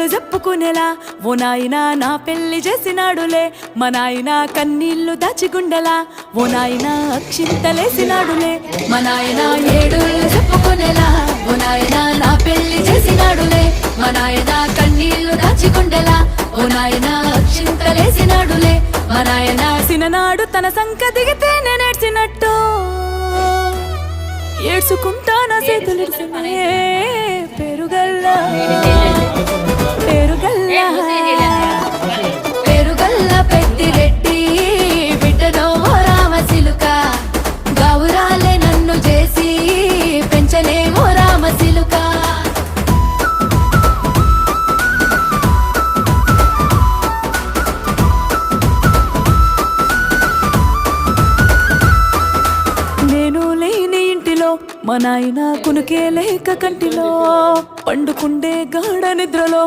ఏడేళ్ళు చెప్పుకునేలా ఓ నాయనా నా పెళ్లి చేసినాడులే మా నాయన కన్నీళ్లు దాచిగుండెలా ఓ నాయనా అక్షింతలేసినాడులే మా నాయన ఏడేళ్ళు చెప్పుకునేలా ఓ నాయనా నా పెళ్లి చేసినాడులే మా నాయన కన్నీళ్లు దాచిగుండెలా ఓ నాయనా అక్షింతలేసినాడులే మా నాయన సిననాడు తన సంక దిగితే నేనేడ్చినట్టు ఏడ్చుకుంటా నా చేతులు పెరుగల్లా పెరుగల్లా పెరుగల్లా పెద్దిరెడ్డి బిడ్డనో రామసిలుక గౌరాలే నన్ను చేసి పెంచలేమో రామసిలుక నేను లేని ఇంటిలో మా నాయన కునుకే లేక కంటిలో పండుకుండే గాఢ నిద్రలో